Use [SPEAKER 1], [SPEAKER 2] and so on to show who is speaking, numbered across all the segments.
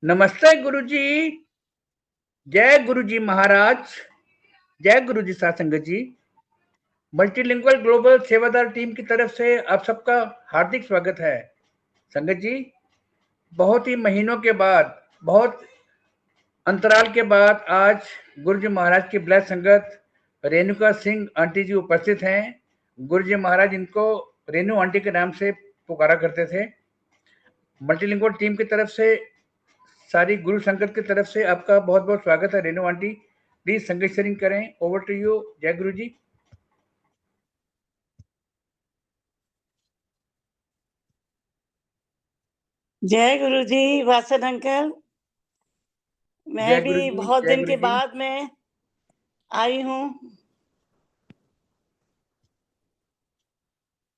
[SPEAKER 1] नमस्ते गुरुजी। जय गुरुजी महाराज। जय गुरुजी साथ संगत जी। मल्टीलिंगुअल ग्लोबल सेवादार टीम की तरफ से आप सबका हार्दिक स्वागत है। संगत जी, बहुत ही महीनों के बाद, बहुत अंतराल के बाद आज गुरुजी महाराज की ब्लेस संगत रेणुका सिंह आंटी जी उपस्थित हैं। गुरुजी महाराज इनको रेणु आंटी के नाम से पुकारा करते थे। मल्टीलिंगुअल टीम की तरफ से, सारी गुरु संगत की तरफ से आपका बहुत बहुत स्वागत है। रेणु आंटी, प्लीज संगत शेयरिंग करें। Over to you. जय गुरु जी।
[SPEAKER 2] जय गुरु जी वासन अंकल। मैं
[SPEAKER 1] जय
[SPEAKER 2] भी
[SPEAKER 1] गुरु जी।
[SPEAKER 2] बहुत
[SPEAKER 1] जय
[SPEAKER 2] दिन
[SPEAKER 1] गुरु
[SPEAKER 2] के
[SPEAKER 1] जी।
[SPEAKER 2] बाद मैं आई हूँ।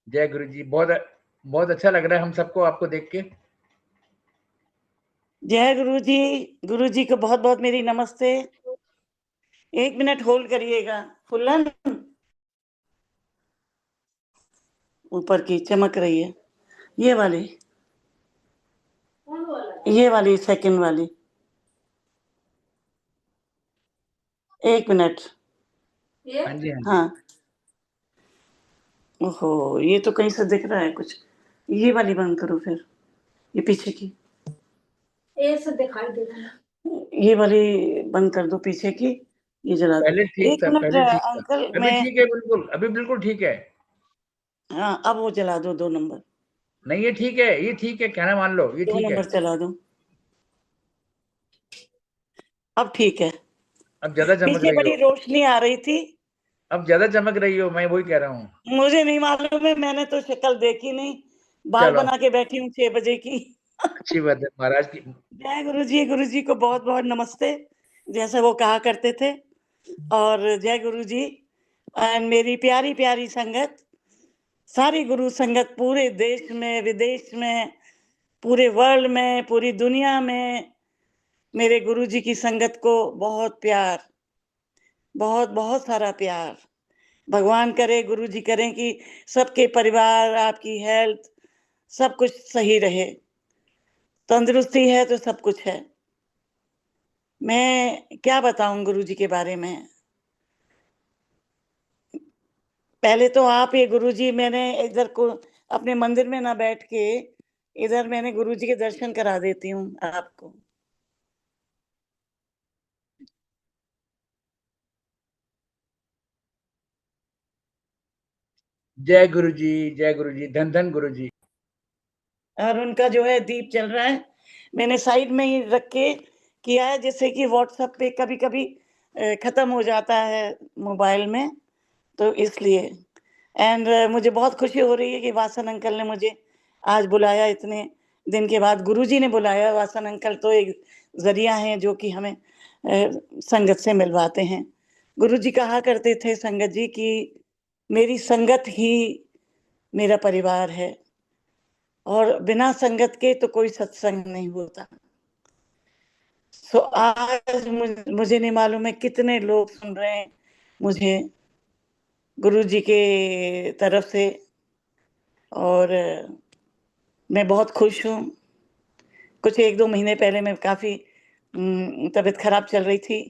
[SPEAKER 1] जय गुरु जी। बहुत बहुत अच्छा लग रहा है हम सबको आपको देख के।
[SPEAKER 2] जय गुरु जी। गुरु जी को बहुत बहुत मेरी नमस्ते। 1 मिनट होल्ड करिएगा। फुल्लन ऊपर की चमक रही है, ये वाली, ये वाली सेकंड वाली। 1 मिनट।
[SPEAKER 1] हाँ जी, हाँ जी।
[SPEAKER 2] हाँ, ओहो, ये तो कहीं से दिख रहा है कुछ। ये वाली बंद करो फिर, ये पीछे की, ऐसे दिखाई दे रहा है। ये वाली बंद कर दो, पीछे की। ये जला दो।
[SPEAKER 1] पहले ठीक
[SPEAKER 2] एक
[SPEAKER 1] था,
[SPEAKER 2] मिनट
[SPEAKER 1] पहले ठीक था।
[SPEAKER 2] अंकल,
[SPEAKER 1] अभी
[SPEAKER 2] मैं,
[SPEAKER 1] ठीक है, बिल्कुल अभी बिल्कुल ठीक है।
[SPEAKER 2] हाँ अब वो जला दो 2 नंबर।
[SPEAKER 1] नहीं, ये ठीक है, ये ठीक है, कहना मान लो, ये
[SPEAKER 2] दो
[SPEAKER 1] ठीक है।
[SPEAKER 2] नंबर चला दो, अब ठीक है।
[SPEAKER 1] अब ज्यादा चमक
[SPEAKER 2] पीछे
[SPEAKER 1] रही
[SPEAKER 2] बड़ी
[SPEAKER 1] हो।
[SPEAKER 2] रोशनी आ रही थी।
[SPEAKER 1] अब ज्यादा चमक रही हो, मैं वही कह रहा हूँ।
[SPEAKER 2] मुझे नहीं मालूम है, मैंने तो शक्ल देखी नहीं। बाल
[SPEAKER 1] चलो,
[SPEAKER 2] बना के बैठी हूँ 6 बजे की।
[SPEAKER 1] अच्छी बात है महाराज की।
[SPEAKER 2] जय गुरु जी को बहुत बहुत नमस्ते, जैसा वो कहा करते थे। और जय गुरु जी। एंड मेरी प्यारी प्यारी संगत, सारी गुरु संगत, पूरे देश में, विदेश में, पूरे वर्ल्ड में, पूरी दुनिया में मेरे गुरु जी की संगत को बहुत प्यार, बहुत बहुत सारा प्यार। भगवान करे, गुरु जी करें कि सबके परिवार, आपकी हेल्थ, सब कुछ सही रहे। तंदुरुस्ती है तो सब कुछ है। मैं क्या बताऊं गुरु जी के बारे में। पहले तो आप ये गुरु जी, मैंने इधर को अपने मंदिर में ना बैठ के इधर मैंने गुरु जी के दर्शन करा देती हूँ आपको।
[SPEAKER 1] जय गुरु जी। जय गुरु जी। धन धन गुरु जी।
[SPEAKER 2] और उनका जो है दीप चल रहा है, मैंने साइड में ही रख के किया है, जैसे कि व्हाट्सएप पे कभी कभी खत्म हो जाता है मोबाइल में, तो इसलिए। एंड मुझे बहुत खुशी हो रही है कि वासन अंकल ने मुझे आज बुलाया, इतने दिन के बाद गुरुजी ने बुलाया। वासन अंकल तो एक जरिया है जो कि हमें संगत से मिलवाते हैं। गुरुजी कहा करते थे संगत जी कि मेरी संगत ही मेरा परिवार है, और बिना संगत के तो कोई सत्संग नहीं होता। सो आज मुझे नहीं मालूम है कितने लोग सुन रहे हैं मुझे गुरु जी के तरफ से, और मैं बहुत खुश हूँ। कुछ 1-2 महीने पहले मैं काफ़ी तबीयत खराब चल रही थी।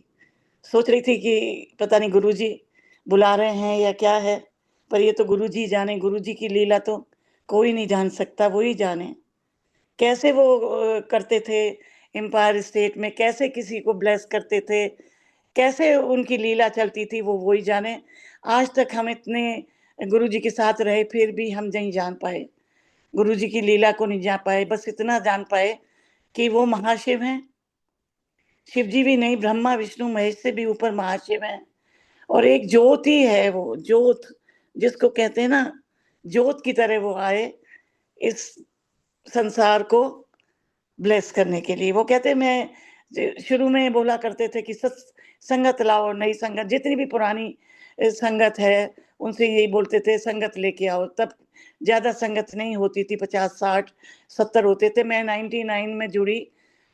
[SPEAKER 2] सोच रही थी कि पता नहीं गुरु जी बुला रहे हैं या क्या है, पर ये तो गुरु जी जाने। गुरु जी की लीला तो कोई नहीं जान सकता, वो ही जाने। कैसे वो करते थे एम्पायर स्टेट में, कैसे किसी को ब्लेस करते थे, कैसे उनकी लीला चलती थी, वो वही जाने। आज तक हम इतने गुरु जी के साथ रहे, फिर भी हम नहीं जान पाए, गुरु जी की लीला को नहीं जान पाए। बस इतना जान पाए कि वो महाशिव हैं। शिव जी भी नहीं, ब्रह्मा विष्णु महेश से भी ऊपर महाशिव हैं। और एक ज्योत ही है, वो ज्योत जिसको कहते हैं ना, ज्योत की तरह वो आए इस संसार को ब्लेस करने के लिए। वो कहते, मैं शुरू में बोला करते थे कि संगत लाओ, नई संगत, जितनी भी पुरानी संगत है उनसे यही बोलते थे संगत लेके आओ। तब ज्यादा संगत नहीं होती थी, 50, 60, 70 होते थे। मैं 99 में जुड़ी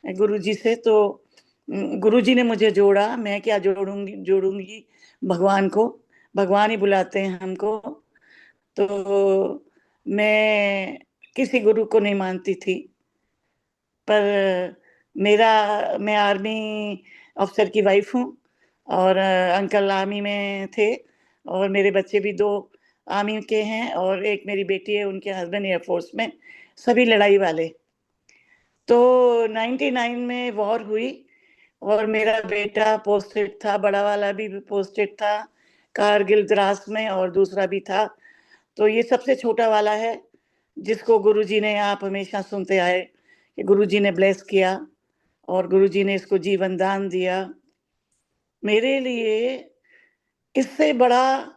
[SPEAKER 2] गुरुजी से, तो गुरुजी ने मुझे जोड़ा। मैं क्या जोड़ूंगी भगवान को, भगवान ही बुलाते हैं हमको। तो मैं किसी गुरु को नहीं मानती थी, पर मैं आर्मी ऑफिसर की वाइफ हूँ और अंकल आर्मी में थे और मेरे बच्चे भी 2 आर्मी के हैं और एक मेरी बेटी है, उनके हस्बैंड एयरफोर्स में, सभी लड़ाई वाले। तो 99 में वॉर हुई और मेरा बेटा पोस्टेड था, बड़ा वाला भी पोस्टेड था कारगिल द्रास में और दूसरा भी था। तो ये सबसे छोटा वाला है जिसको गुरुजी ने, आप हमेशा सुनते आए कि गुरुजी ने ब्लेस किया और गुरुजी ने इसको जीवन दान दिया। मेरे लिए इससे बड़ा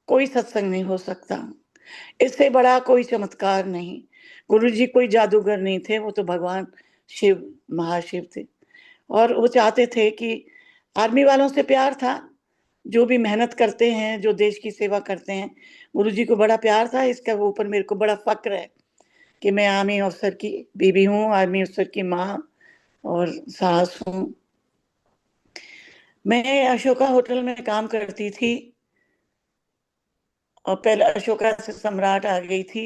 [SPEAKER 2] कोई सत्संग नहीं हो सकता, इससे बड़ा कोई चमत्कार नहीं। गुरुजी कोई जादूगर नहीं थे, वो तो भगवान शिव, महाशिव थे। और वो चाहते थे कि आर्मी वालों से प्यार था, जो भी मेहनत करते हैं, जो देश की सेवा करते हैं, गुरुजी को बड़ा प्यार था। इसका ऊपर मेरे को बड़ा फक्र है कि मैं आर्मी अफसर की बीबी हूँ, आर्मी अफसर की माँ और सास हूँ। मैं अशोका होटल में काम करती थी और पहले अशोका से सम्राट आ गई थी,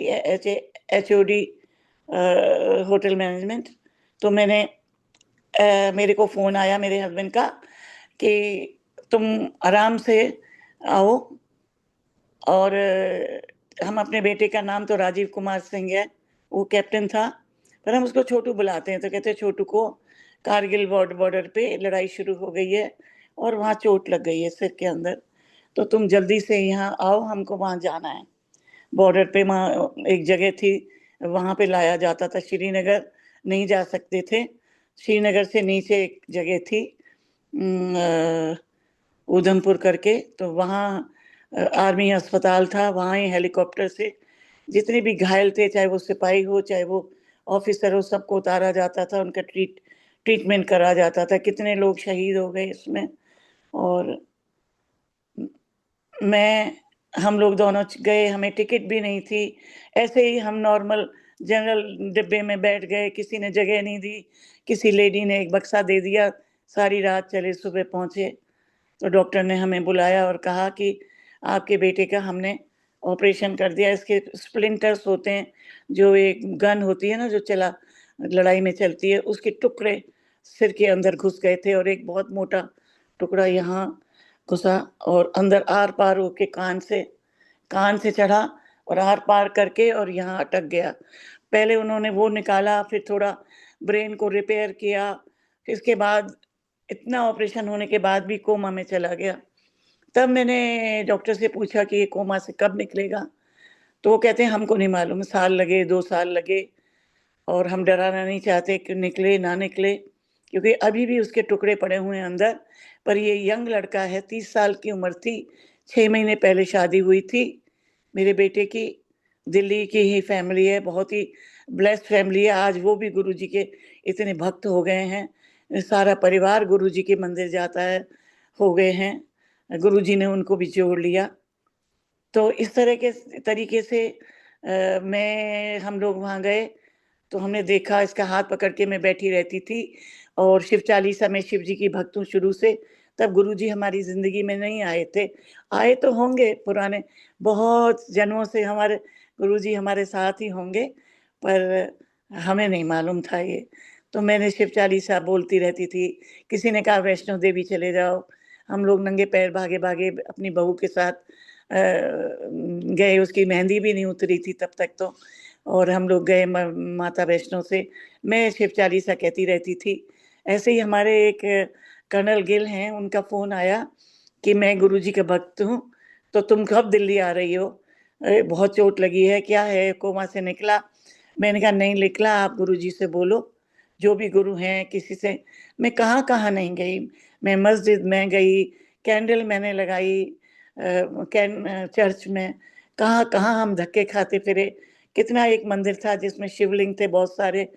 [SPEAKER 2] HOD होटल मैनेजमेंट। तो मेरे को फोन आया मेरे हस्बैंड का कि तुम आराम से आओ। और हम अपने बेटे का नाम तो राजीव कुमार सिंह है, वो कैप्टन था, पर हम उसको छोटू बुलाते हैं। तो कहते हैं छोटू को कारगिल बॉर्डर पे लड़ाई शुरू हो गई है और वहाँ चोट लग गई है सिर के अंदर, तो तुम जल्दी से यहाँ आओ, हमको वहाँ जाना है। बॉर्डर पे वहाँ एक जगह थी, वहाँ पे लाया जाता था, श्रीनगर नहीं जा सकते थे। श्रीनगर से नीचे एक जगह थी उधमपुर करके, तो वहाँ आर्मी अस्पताल था, वहाँ ही हेलीकॉप्टर से जितने भी घायल थे, चाहे वो सिपाही हो चाहे वो ऑफिसर हो, सबको उतारा जाता था, उनका ट्रीटमेंट करा जाता था। कितने लोग शहीद हो गए इसमें। और हम लोग दोनों गए, हमें टिकट भी नहीं थी, ऐसे ही हम नॉर्मल जनरल डिब्बे में बैठ गए, किसी ने जगह नहीं दी, किसी लेडी ने एक बक्सा दे दिया, सारी रात चले, सुबह पहुंचे। तो डॉक्टर ने हमें बुलाया और कहा कि आपके बेटे का हमने ऑपरेशन कर दिया, इसके स्प्लिंटर्स होते हैं, जो एक गन होती है ना जो लड़ाई में चलती है, उसके टुकड़े सिर के अंदर घुस गए थे और एक बहुत मोटा टुकड़ा यहाँ घुसा और अंदर आर पार होके कान से चढ़ा और आर पार करके और यहाँ अटक गया। पहले उन्होंने वो निकाला, फिर थोड़ा ब्रेन को रिपेयर किया, फिर इसके बाद इतना ऑपरेशन होने के बाद भी कोमा में चला गया। तब मैंने डॉक्टर से पूछा कि ये कोमा से कब निकलेगा, तो वो कहते हैं हमको नहीं मालूम, साल लगे 2 साल लगे, और हम डराना नहीं चाहते कि निकले ना निकले, क्योंकि अभी भी उसके टुकड़े पड़े हुए हैं अंदर। पर ये यंग लड़का है, 30 साल की उम्र थी, 6 महीने पहले शादी हुई थी मेरे बेटे की। दिल्ली की ही फैमिली है, बहुत ही ब्लेस्ड फैमिली है। आज वो भी गुरुजी के इतने भक्त हो गए हैं, सारा परिवार गुरुजी के मंदिर जाता है, हो गए हैं, गुरुजी ने उनको भी जोड़ लिया। तो इस तरह के तरीके से हम लोग वहाँ गए, तो हमने देखा, इसका हाथ पकड़ के मैं बैठी रहती थी और शिव चालीसा में शिव जी की भक्त हूँ शुरू से। तब गुरुजी हमारी जिंदगी में नहीं आए थे, आए तो होंगे पुराने बहुत जन्मों से, हमारे गुरुजी हमारे साथ ही होंगे, पर हमें नहीं मालूम था ये। तो मैंने शिव चालीसा बोलती रहती थी। किसी ने कहा वैष्णो देवी चले जाओ, हम लोग नंगे पैर भागे भागे अपनी बहू के साथ गए, उसकी मेहंदी भी नहीं उतरी थी तब तक तो, और हम लोग गए माता वैष्णो से। मैं शिव चालीसा कहती रहती थी। ऐसे ही हमारे एक कर्नल गिल हैं, उनका फोन आया कि मैं गुरुजी का भक्त हूँ, तो तुम कब दिल्ली आ रही हो, अरे बहुत चोट लगी है, क्या है, कोमा से निकला। मैंने कहा नहीं निकला, आप गुरुजी से बोलो, जो भी गुरु हैं किसी से। मैं कहाँ कहाँ नहीं गई, मैं मस्जिद में गई, कैंडल मैंने लगाई चर्च में, कहाँ कहाँ हम धक्के खाते फिरे। कितना एक मंदिर था जिसमें शिवलिंग थे बहुत सारे,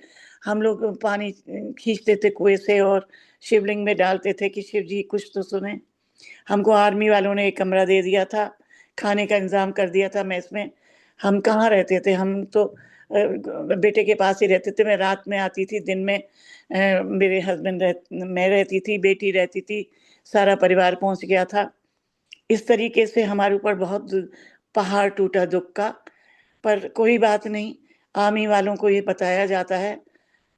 [SPEAKER 2] हम लोग पानी खींचते थे कुएं से और शिवलिंग में डालते थे कि शिव जी कुछ तो सुने। हमको आर्मी वालों ने एक कमरा दे दिया था, खाने का इंतजाम कर दिया था मेस में। हम कहाँ रहते थे, हम तो बेटे के पास ही रहते थे। मैं रात में आती थी, दिन में मेरे हस्बैंड मैं रहती थी, बेटी रहती थी, सारा परिवार पहुंच गया था। इस तरीके से हमारे ऊपर बहुत पहाड़ टूटा दुख का। पर कोई बात नहीं, आर्मी वालों को ये बताया जाता है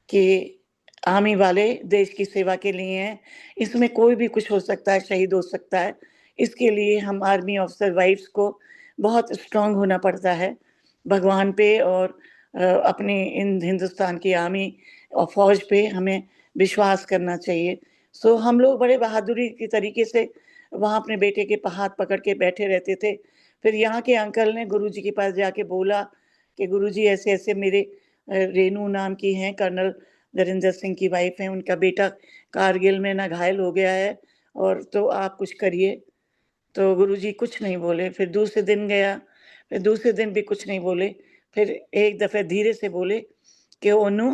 [SPEAKER 2] कि आर्मी वाले देश की सेवा के लिए हैं। इसमें कोई भी कुछ हो सकता है, शहीद हो सकता है। इसके लिए हम आर्मी ऑफिसर वाइफ्स को बहुत स्ट्रांग होना पड़ता है भगवान पे और अपने इन हिंदुस्तान की आर्मी और फौज पे हमें विश्वास करना चाहिए। सो हम लोग बड़े बहादुरी के तरीके से वहाँ अपने बेटे के हाथ पकड़ के बैठे रहते थे। फिर यहाँ के अंकल ने गुरुजी के पास जाके बोला कि गुरुजी ऐसे-ऐसे मेरे रेनू नाम की हैं, कर्नल नरेंद्र सिंह की वाइफ हैं, उनका बेटा कारगिल में ना घायल हो गया है और तो आप कुछ करिए। तो गुरुजी कुछ नहीं बोले। फिर दूसरे दिन गया, फिर दूसरे दिन भी कुछ नहीं बोले। फिर एक दफ़े धीरे से बोले कि ओनू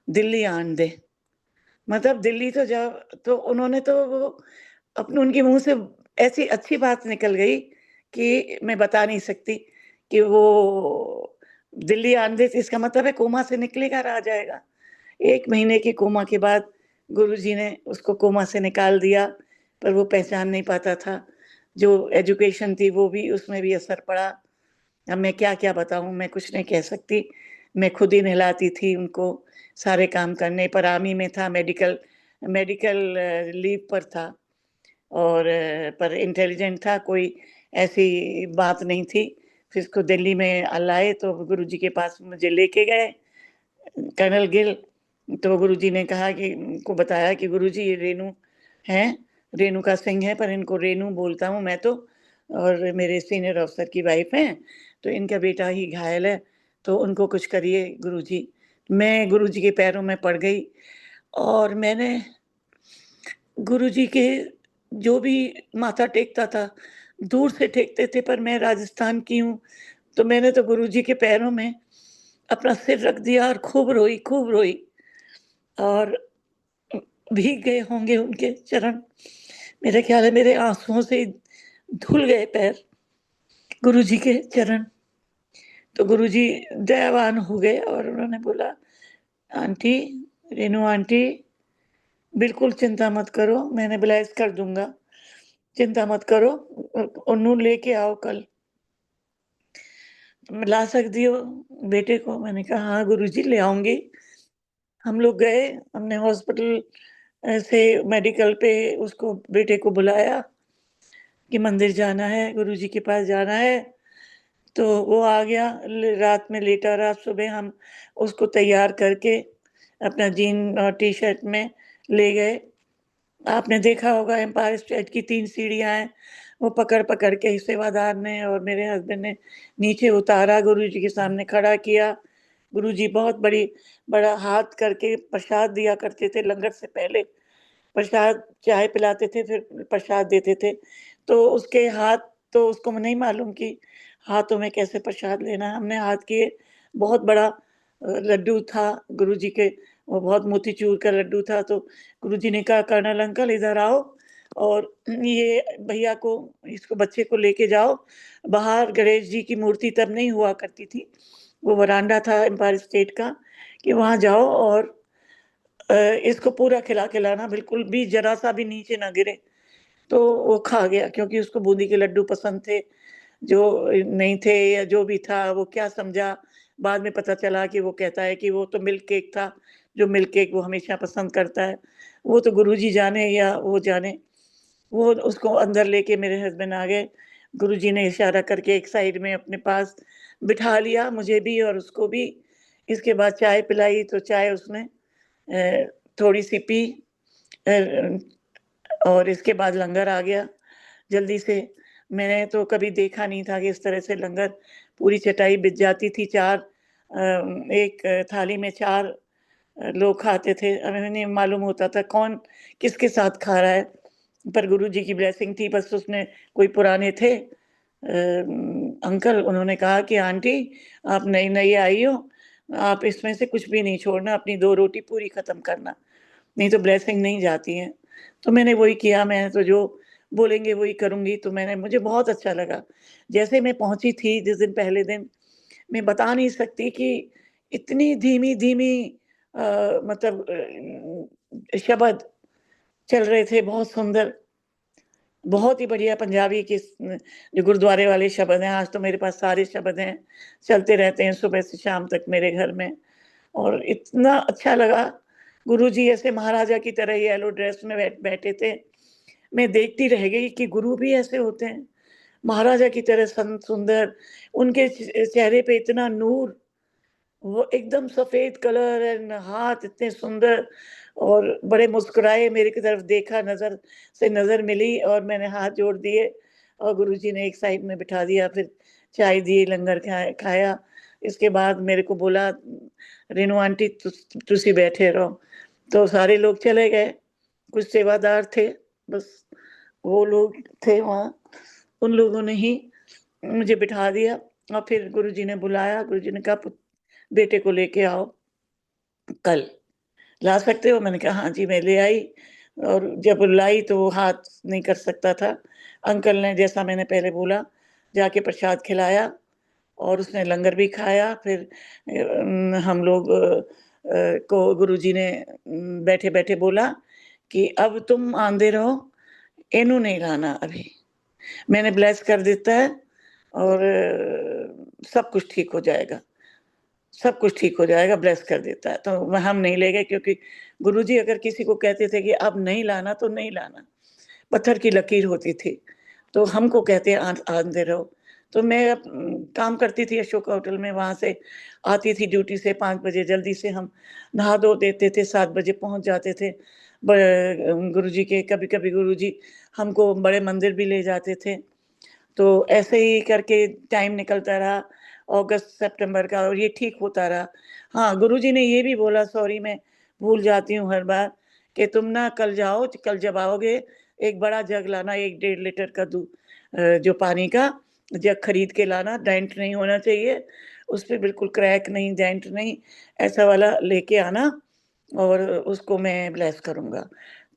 [SPEAKER 2] दिल्ली आन दे। मतलब दिल्ली तो तो उन्होंने तो वो अपने उनके मुँह से ऐसी अच्छी बात निकल गई कि मैं बता नहीं सकती कि वो दिल्ली आन दे इसका मतलब है कोमा से निकलेगा और आ जाएगा। 1 महीने के कोमा के बाद गुरुजी ने उसको कोमा से निकाल दिया, पर वो पहचान नहीं पाता था। जो एजुकेशन थी वो भी उसमें भी असर पड़ा। अब मैं क्या-क्या बताऊँ, मैं कुछ नहीं कह सकती। मैं खुद ही नहलाती थी उनको, सारे काम करने पर आर्मी में था, मेडिकल मेडिकल लीव पर था और पर इंटेलिजेंट था, कोई ऐसी बात नहीं थी। फिर उसको दिल्ली में लाए तो गुरुजी के पास मुझे लेके गए, कर्नल गिल। तो गुरुजी ने कहा कि उनको बताया कि गुरुजी ये रेनू हैं, रेणुका सिंह है पर इनको रेनू बोलता हूँ मैं तो और मेरे सीनियर अफ़सर की वाइफ़ हैं, तो इनका बेटा ही घायल है, तो उनको कुछ करिए गुरुजी। मैं गुरुजी के पैरों में पड़ गई और मैंने गुरुजी के जो भी माथा टेकता था, दूर से टेकते थे पर मैं राजस्थान की हूँ, तो मैंने तो गुरुजी के पैरों में अपना सिर रख दिया और खूब रोई और भीग गए होंगे उनके चरण। मेरा ख़्याल है मेरे आँसुओं से धुल गए पैर, गुरुजी के चरण। तो गुरुजी दयावान हो गए और उन्होंने बोला, "आंटी, रेणु आंटी, बिल्कुल चिंता मत करो, मैंने ब्लेस कर दूँगा, चिंता मत करो ओन्नू लेके आओ कल।" ला सकती हो बेटे को? मैंने कहा, "हाँ गुरुजी, ले आऊँगी।" हम लोग गए, हमने हॉस्पिटल से मेडिकल पे उसको बेटे को बुलाया कि मंदिर जाना है, गुरुजी के पास जाना है। तो वो आ गया, रात में लेटा रहा, सुबह हम उसको तैयार करके अपना जीन और टी-शर्ट में ले गए। आपने देखा होगा एम्पायर स्टेट की 3 सीढ़ियाँ हैं, वो पकड़-पकड़ के सेवादार ने और मेरे हस्बैंड ने नीचे उतारा, गुरुजी के सामने खड़ा किया। गुरुजी बहुत बड़ा हाथ करके प्रसाद दिया करते थे लंगर से पहले। प्रसाद चाय पिलाते थे, फिर प्रसाद देते थे। तो उसके हाथ तो उसको नहीं मालूम कि हाथों में कैसे प्रसाद लेना है। हमने हाथ किए, बहुत बड़ा लड्डू था गुरुजी के, वो बहुत मोतीचूर का लड्डू था, तो गुरुजी ने कहा, "कर्नल अंकल इधर आओ और ये भैया को, इसको बच्चे को लेके जाओ। बाहर गणेश जी की मूर्ति तब नहीं हुआ करती थी, वो वरांडा था एम्पायर स्टेट का, कि वहाँ जाओ और इसको पूरा खिलाना, बिल्कुल भी ज़रा-सा भी नीचे ना गिरे।" तो वो खा गया क्योंकि उसको बूंदी के लड्डू पसंद थे, जो नहीं थे या जो भी था वो क्या समझा, बाद में पता चला कि वो कहता है कि वो तो मिल्क केक था, जो मिल्क केक वो हमेशा पसंद करता है। वो तो गुरुजी जाने या वो जाने। वो उसको अंदर लेके मेरे हस्बैंड आ गए। गुरुजी ने इशारा करके एक साइड में अपने पास बिठा लिया, मुझे भी और उसको भी। इसके बाद चाय पिलाई तो चाय उसने थोड़ी-सी पी अ, और इसके बाद लंगर आ गया जल्दी से। मैंने तो कभी देखा नहीं था कि इस तरह से लंगर, पूरी चटाई बिछ जाती थी। 4 एक थाली में 4 लोग खाते थे। हमें नहीं मालूम होता था कौन किसके साथ खा रहा है, पर गुरुजी की ब्लेसिंग थी। बस उसने कोई पुराने थे अंकल, उन्होंने कहा कि आंटी आप नई-नई आई हो, आप इसमें से कुछ भी नहीं छोड़ना, अपनी 2 रोटी पूरी खत्म करना, नहीं तो ब्लेसिंग नहीं जाती है। तो मैंने वही किया, मैंने तो जो बोलेंगे वही करूँगी, तो मुझे बहुत अच्छा लगा। जैसे मैं पहुँची थी जिस दिन पहले दिन, मैं बता नहीं सकती कि इतनी धीमी-धीमी मतलब शब्द चल रहे थे, बहुत सुंदर, बहुत ही बढ़िया पंजाबी के जो गुरुद्वारे वाले शब्द हैं, आज तो मेरे पास सारे शब्द हैं, चलते रहते हैं सुबह से शाम तक मेरे घर में और इतना अच्छा लगा गुरुजी ऐसे महाराजा की तरह येलो ड्रेस में बैठे थे। मैं देखती रह गई कि गुरु भी ऐसे होते हैं, महाराजा की तरह सुंदर, उनके चेहरे पे इतना नूर, वो एकदम सफेद कलर एंड हाथ इतने सुंदर, और बड़े मुस्कुराए, मेरे की तरफ देखा, नजर से नजर मिली और मैंने हाथ जोड़ दिए और गुरुजी ने एक साइड में बिठा दिया, फिर चाय दी, लंगर खाया। इसके बाद मेरे को बोला, रेनू आंटी तुसी बैठे रहो। तो सारे लोग चले गए, कुछ सेवादार थे, बस वो लोग थे वहाँ, उन लोगों ने ही मुझे बिठा दिया। और फिर गुरुजी ने बुलाया, गुरुजी ने कहा बेटे को लेके आओ, कल ला सकते हो? मैंने कहा हाँ जी, मैं ले आई। और जब लाई तो वो हाथ नहीं कर सकता था। अंकल ने, जैसा मैंने पहले बोला, जाके प्रसाद खिलाया और उसने लंगर भी खाया। फिर हम लोग को गुरुजी ने बैठे बैठे बोला कि अब तुम आंदे रहो, इन्हू नहीं लाना अभी, मैंने ब्लेस कर देता है और सब कुछ ठीक हो जाएगा, सब कुछ ठीक हो जाएगा, ब्लेस कर देता है। तो हम नहीं ले गए, क्योंकि गुरुजी अगर किसी को कहते थे कि अब नहीं लाना तो नहीं लाना, पत्थर की लकीर होती थी। तो हमको कहते आंदे रहो। तो मैं काम करती थी अशोक होटल में, वहां से आती थी ड्यूटी से 5 बजे, जल्दी से हम नहा धो देते थे, 7 बजे पहुंच जाते थे गुरुजी के। कभी कभी गुरुजी हमको बड़े मंदिर भी ले जाते थे। तो ऐसे ही करके टाइम निकलता रहा, अगस्त सितंबर का, और ये ठीक होता रहा। हाँ, गुरुजी ने ये भी बोला, सॉरी मैं भूल जाती हूँ हर बार, कि तुम ना कल जाओ, कल जब आओगे एक बड़ा जग लाना, 1-1.5 लीटर का जो पानी का जग खरीद के लाना, डेंट नहीं होना चाहिए उस पे, बिल्कुल क्रैक नहीं, डेंट नहीं, ऐसा वाला लेके आना और उसको मैं ब्लेस करूंगा।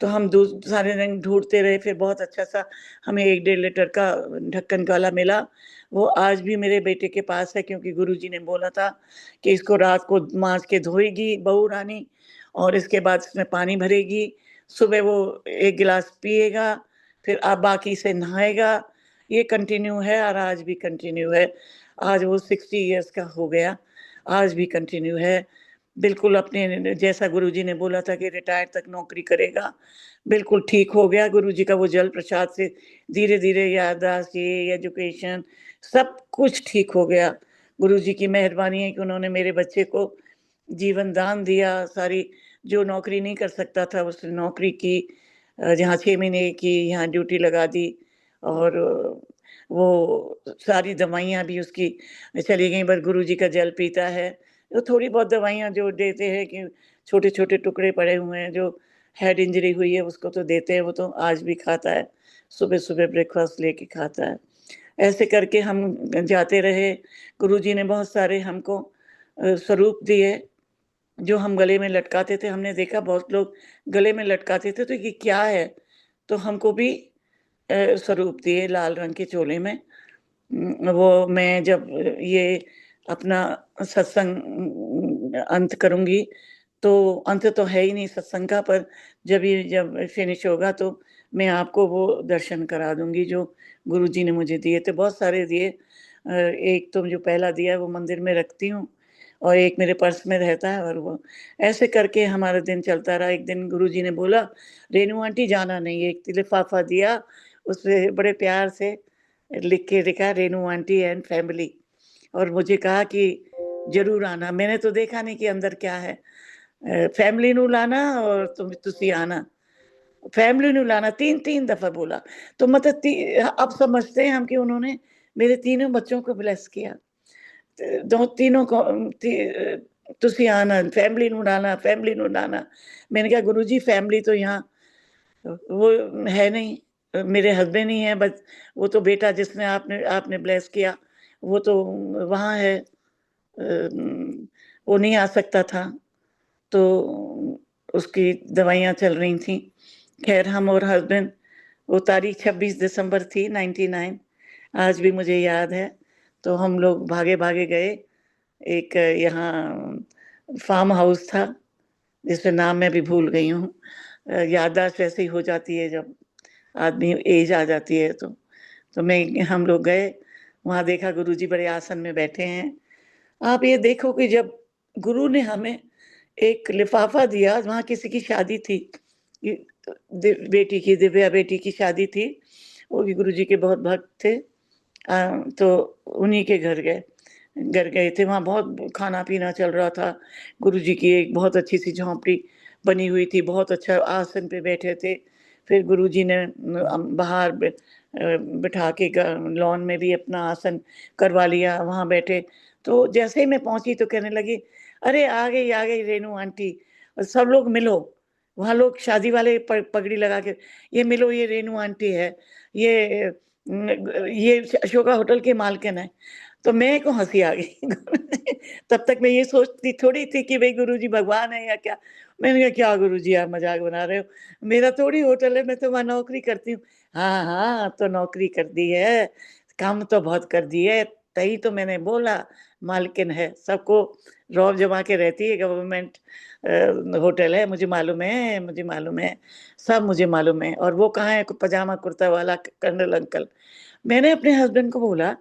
[SPEAKER 2] तो हम सारे रंग ढूंढते रहे, फिर बहुत अच्छा सा हमें 1-1.5 लीटर का ढक्कन वाला मिला। वो आज भी मेरे बेटे के पास है, क्योंकि गुरुजी ने बोला था कि इसको रात को मांज के धोएगी बहू रानी, और इसके बाद इसमें पानी भरेगी, सुबह वो 1 गिलास पिएगा, फिर आप बाकी से नहाएगा। ये कंटिन्यू है और आज भी कंटिन्यू है। आज वो 60 इयर्स का हो गया, आज भी कंटिन्यू है। बिल्कुल अपने जैसा गुरुजी ने बोला था कि रिटायर तक नौकरी करेगा, बिल्कुल ठीक हो गया। गुरुजी का वो जल प्रसाद से धीरे धीरे याददाश्त, ये एजुकेशन, सब कुछ ठीक हो गया। गुरुजी की मेहरबानी है कि उन्होंने मेरे बच्चे को जीवन दान दिया। सारी जो नौकरी नहीं कर सकता था उसने नौकरी की, जहाँ 6 महीने की यहाँ ड्यूटी लगा दी, और वो सारी दवाइयाँ भी उसकी चली गई, बस गुरुजी का जल पीता है। तो थोड़ी बहुत दवाइयाँ जो देते हैं कि छोटे छोटे टुकड़े पड़े हुए हैं, जो हेड इंजरी हुई है उसको तो देते हैं, वो तो आज भी खाता है, सुबह सुबह ब्रेकफास्ट लेके खाता है। ऐसे करके हम जाते रहे। गुरुजी ने बहुत सारे हमको स्वरूप दिए जो हम गले में लटकाते थे। हमने देखा बहुत लोग गले में लटकाते थे, तो ये क्या है, तो हमको भी स्वरूप दिए लाल रंग के चोले में। वो मैं जब ये अपना सत्संग अंत करूंगी, तो अंत तो है ही नहीं सत्संग का, पर जब फिनिश होगा तो मैं आपको वो दर्शन करा दूंगी जो गुरुजी ने मुझे दिए थे। बहुत सारे दिए, एक तो जो पहला दिया है वो मंदिर में रखती हूँ, और एक मेरे पर्स में रहता है, और वो ऐसे करके हमारा दिन चलता रहा। एक दिन गुरुजी ने बोला, रेनू आंटी जाना नहीं है, एक लिफाफा दिया, उसपे बड़े प्यार से लिख के लिखा, रेनू आंटी एंड फैमिली, और मुझे कहा कि जरूर आना। मैंने तो देखा नहीं कि अंदर क्या है। फैमिली नू लाना और तुसी आना, फैमिली नू लाना, 3 दफा बोला। तो मतलब अब समझते हैं हम कि उन्होंने मेरे तीनों बच्चों को ब्लेस किया। दो तीनों को तुसी आना, फैमिली नू लाना, फैमिली नू लाना। मैंने कहा गुरुजी फैमिली तो यहाँ वो है नहीं, मेरे हस्बैंड ही है, बस वो तो बेटा जिसने आपने आपने ब्लेस किया वो तो वहाँ है, वो नहीं आ सकता था। तो उसकी दवाइयाँ चल रही थी। खैर हम और हस्बैंड, वो तारीख 26 दिसंबर थी 99, आज भी मुझे याद है। तो हम लोग भागे भागे गए, एक यहाँ फार्म हाउस था जिसका नाम मैं भी भूल गई हूँ। याददाश्त वैसे ही हो जाती है जब आदमी एज आ जाती है। तो मैं हम लोग गए, वहाँ देखा गुरुजी बड़े आसन में बैठे हैं। आप ये देखो कि जब गुरु ने हमें एक लिफाफा दिया, वहाँ किसी की शादी थी, बेटी की, दिव्या बेटी की शादी थी, वो भी गुरुजी के बहुत भक्त थे। तो उन्हीं के घर गए थे, वहाँ बहुत खाना-पीना चल रहा था। गुरुजी की एक बहुत अच्छी-सी झोंपड़ी बनी हुई थी, बहुत अच्छा आसन पे बैठे थे। फिर गुरुजी ने बाहर बिठा के लॉन में भी अपना आसन करवा लिया, वहाँ बैठे। तो जैसे ही मैं पहुँची तो कहने लगी, "अरे! आ गई रेणु आंटी, और सब लोग मिलो।" वहाँ लोग शादी वाले पगड़ी लगा के, "ये मिलो, ये रेणु आंटी है, ये ये अशोका होटल की मालकिन है।" तो मेरे को हँसी आ गई। तब तक मैं ये सोचती थोड़ी थी कि भई गुरुजी भगवान है या क्या? मैंने कहा, "क्या गुरुजी आप मज़ाक बना रहे हो? मेरा थोड़ी होटल है, मैं तो वहाँ नौकरी करती हूँ।" "हाँ, हाँ, तो नौकरी कर दी है, काम तो बहुत कर दी है, तभी तो मैंने बोला मालकिन है, सबको रौब जमा के रहती है, गवर्नमेंट होटल है, मुझे मालूम है, मुझे मालूम है, सब मुझे मालूम है।" और वो कहाँ है पजामा कुर्ता वाला कर्नल अंकल। मैंने अपने हस्बैंड को बोला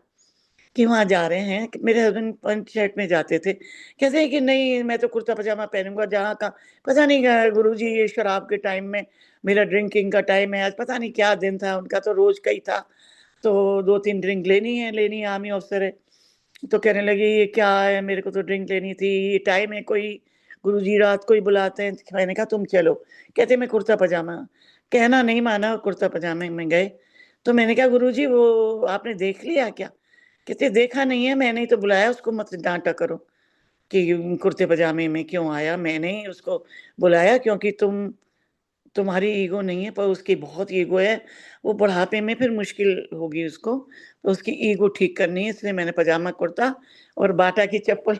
[SPEAKER 2] कि वहाँ जा रहे हैं, कि मेरे हस्बैंड पैंट शर्ट में जाते थे। कहते हैं कि नहीं, मैं तो कुर्ता पजामा पहनूँगा, जहाँ का पता नहीं गुरुजी ये शराब के टाइम में, मेरा ड्रिंकिंग का टाइम है आज, पता नहीं क्या दिन था, उनका तो रोज़ का ही था। तो 2-3 ड्रिंक लेनी है, आर्मी ऑफ़िसर है। तो कहने लगी, "ये क्या है? मेरे को तो ड्रिंक लेनी थी, ये टाइम है कोई, गुरुजी रात को ही बुलाते हैं।" मैंने कहा, "तुम चलो।" कहते, "मैं कुर्ता-पजामा।" कहना नहीं माना, कुर्ता-पजामे में गए। तो मैंने कहा, "गुरुजी वो आपने देख लिया क्या?" कहते, "देखा नहीं है, मैंने ही तो बुलाया, उसको मत डाँटा करो कि कुर्ते-पजामे में क्यों आया? मैंने ही उसको बुलाया, क्योंकि तुम्हारी ईगो नहीं है, पर उसकी बहुत ईगो है। वो बुढ़ापे में फिर मुश्किल होगी उसको, तो उसकी ईगो ठीक करनी है, इसलिए मैंने पजामा कुर्ता और बाटा की चप्पल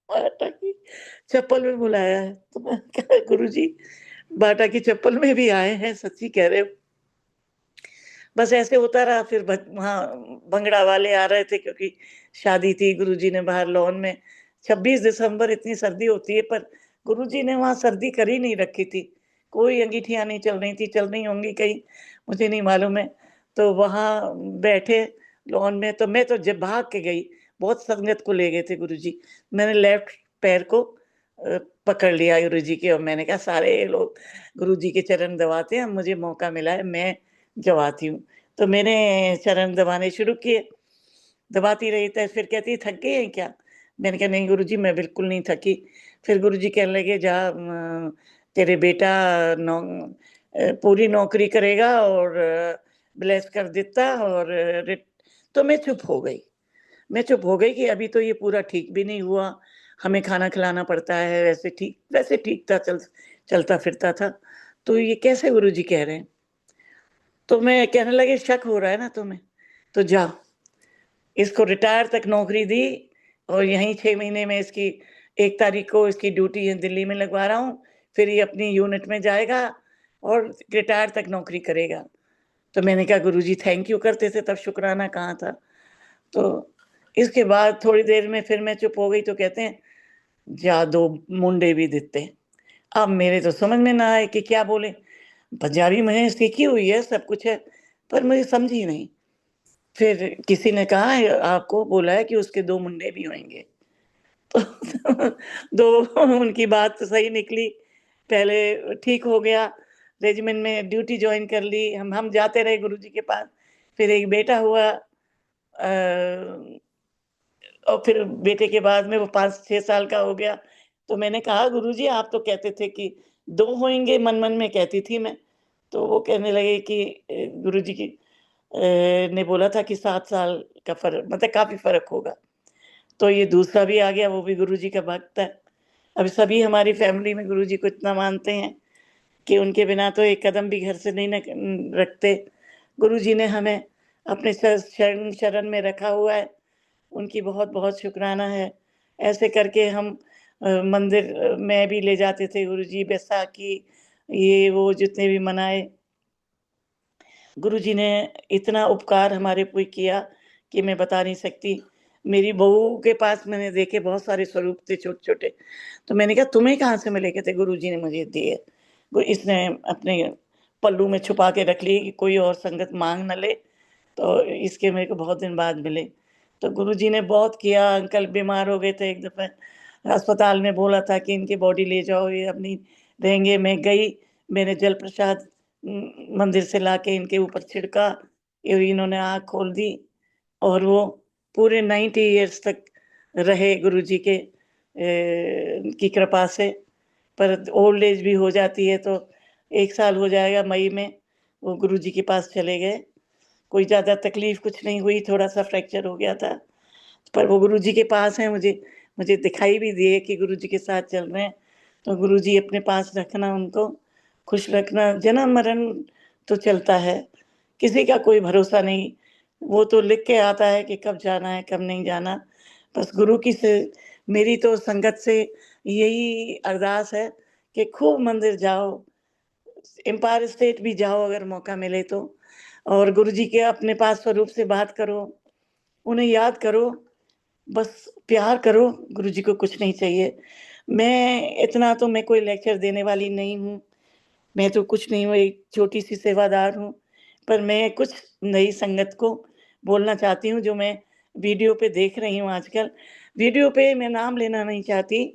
[SPEAKER 2] बाटा की चप्पल में बुलाया है।" तो मैंने कहा, "गुरुजी, बाटा की चप्पल में भी आए हैं, सच्ची कह रहे हो?" बस ऐसे होता रहा। फिर वहाँ भंगड़ा वाले आ रहे थे, क्योंकि शादी थी, गुरुजी ने बाहर लॉन में, 26 दिसंबर, इतनी सर्दी होती है, पर गुरुजी ने वहाँ सर्दी कर ही नहीं रखी थी। कोई अंगीठियाँ नहीं चल रही थी, चल रही होंगी कहीं, मुझे नहीं मालूम है। तो वहाँ बैठे लॉन में, तो मैं तो जब भाग के गई, बहुत संगत को ले गए थे गुरुजी। मैंने लेफ्ट पैर को पकड़ लिया गुरुजी के, और मैंने कहा, सारे लोग गुरुजी के चरण दबाते हैं, मुझे मौका मिला है, मैं दबाती हूँ। तो मैंने चरण दबाने शुरू किए, दबाती रही, तो फिर कहती है, "थक गई हैं क्या?" मैंने कहा, "नहीं गुरुजी, मैं बिल्कुल नहीं थकी।" फिर गुरुजी कहने लगे, "जा, तेरे बेटा पूरी नौकरी करेगा और ब्लेस कर देता, और रिट" तो मैं चुप हो गई। मैं चुप हो गई कि अभी तो ये पूरा ठीक भी नहीं हुआ, हमें खाना खिलाना पड़ता है, वैसे ठीक था, चलता-फिरता था। तो ये कैसे गुरुजी कह रहे हैं? तो मैं कहने लगे, "शक हो रहा है ना तुम्हें? तो जा, इसको रिटायर तक नौकरी दी, और यहीं 6 महीने में इसकी 1 तारीख को इसकी ड्यूटी दिल्ली में लगवा रहा हूँ, फिर ये अपनी यूनिट में जाएगा और रिटायर तक नौकरी करेगा।" तो मैंने कहा, "गुरुजी थैंक यू करते थे, तब शुक्राना कहाँ था?" तो इसके बाद थोड़ी देर में फिर मैं चुप हो गई, तो कहते हैं, "जा, 2 मुंडे भी दित्ते।" अब मेरे तो समझ में ना आए कि क्या बोले। पंजाबी मैंने सीखी हुई है, सब कुछ है, पर मुझे समझी नहीं। फिर किसी ने कहा है, आपको बोला है कि उसके 2 मुंडे भी होंगे। तो 2 उनकी बात तो सही निकली। पहले ठीक हो गया, रेजिमेंट में ड्यूटी जॉइन कर ली, हम जाते रहे गुरुजी के पास। फिर एक बेटा हुआ, और फिर बेटे के बाद में वो 5-6 साल का हो गया। तो मैंने कहा, "गुरुजी, आप तो कहते थे कि 2 होंगे", मन-मन में कहती थी मैं। तो वो कहने लगे कि गुरुजी की ने बोला था कि 7 साल का फ़र्क, मतलब काफ़ी फ़र्क होगा। तो ये दूसरा भी आ गया, वो भी गुरुजी का भक्त है। अब सभी हमारी फ़ैमिली में गुरुजी को इतना मानते हैं कि उनके बिना तो एक कदम भी घर से नहीं रखते। गुरुजी ने हमें अपने शरण शरण में रखा हुआ है, उनकी बहुत-बहुत शुकराना है। ऐसे करके हम मंदिर में भी ले जाते थे गुरुजी, बैसाखी, ये वो जितने भी मनाए। गुरुजी ने इतना उपकार हमारे ऊपर किया कि मैं बता नहीं सकती। मेरी बहू के पास मैंने देखे बहुत सारे स्वरूप थे छोटे-छोटे, तो मैंने कहा, "तुम्हें कहाँ से मिले?" कहते, "गुरुजी ने मुझे दिए।" वो इसने अपने पल्लू में छुपा के रख लिए कि कोई और संगत माँग ना ले, तो इसके मेरे को बहुत दिन बाद मिले। तो गुरुजी ने बहुत किया। अंकल बीमार हो गए थे एक दफ़ा, अस्पताल में बोला था कि इनकी बॉडी ले जाओ, ये अब नहीं रहेंगे। मैं गई, मैंने जल प्रसाद मंदिर से लाके इनके ऊपर छिड़का, ये इन्होंने आँख खोल दी और वो पूरे 90 इयर्स तक रहे गुरुजी के की कृपा से। पर ओल्ड एज भी हो जाती है, तो 1 साल हो जाएगा मई में वो गुरुजी के पास चले गए। कोई ज़्यादा तकलीफ कुछ नहीं हुई, थोड़ा-सा फ्रैक्चर हो गया था, पर वो गुरुजी के पास हैं। मुझे दिखाई भी दिए कि गुरुजी के साथ चल रहे हैं, तो गुरुजी अपने पास रखना, उनको खुश रखना। जन्म-मरण तो चलता है, किसी का कोई भरोसा नहीं, वो तो लिख के आता है कि कब जाना है, कब नहीं जाना। बस गुरु की से मेरी तो संगत से यही अरदास है कि खूब मंदिर जाओ, एम्पायर स्टेट भी जाओ अगर मौका मिले तो, और गुरुजी के अपने पास स्वरूप से बात करो, उन्हें याद करो, बस प्यार करो, गुरुजी को कुछ नहीं चाहिए। मैं कोई लेक्चर देने वाली नहीं हूँ, मैं तो कुछ नहीं हूँ, एक छोटी-सी सेवादार हूँ, पर मैं कुछ नई संगत को बोलना चाहती हूँ, जो मैं वीडियो पे देख रही हूँ आजकल। वीडियो पे मैं नाम लेना नहीं चाहती,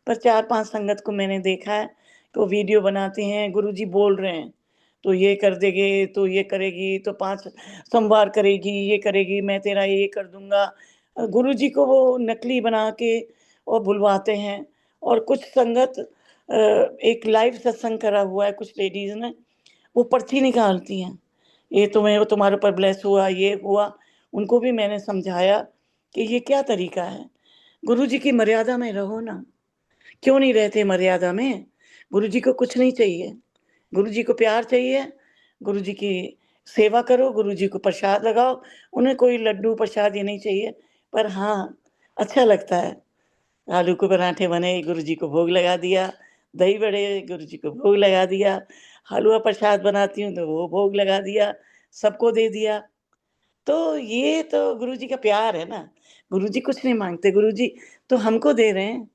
[SPEAKER 2] पर 4-5 संगत को मैंने देखा है, कि वो वीडियो बनाते हैं, गुरुजी बोल रहे हैं, तो ये कर देंगे, तो ये करेगी, तो 5 सोमवार करेगी, ये करेगी, मैं तेरा ये कर दूँगा। गुरुजी को वो नकली बना के और बुलवाते हैं। और कुछ संगत एक लाइव सत्संग करा हुआ है कुछ लेडीज़ ने, वो पर्ची निकालती हैं, ये तुम्हें वो तुम्हारे ऊपर ब्लेस हुआ, ये हुआ। उनको भी मैंने समझाया कि ये क्या तरीका है? गुरुजी की मर्यादा में रहो ना, क्यों नहीं रहते मर्यादा में? गुरुजी को कुछ नहीं चाहिए, गुरुजी को प्यार चाहिए, गुरुजी की सेवा करो, गुरुजी को प्रसाद लगाओ, उन्हें कोई लड्डू प्रसाद ये नहीं चाहिए। पर हाँ, अच्छा लगता है, आलू के पराठे बने, गुरुजी को भोग लगा दिया, दही बड़े गुरुजी को भोग लगा दिया, हलवा प्रसाद बनाती हूँ तो वो भोग लगा दिया, सबको दे दिया। तो ये तो गुरुजी का प्यार है ना, गुरुजी कुछ नहीं माँगते, गुरुजी तो हमको दे रहे हैं,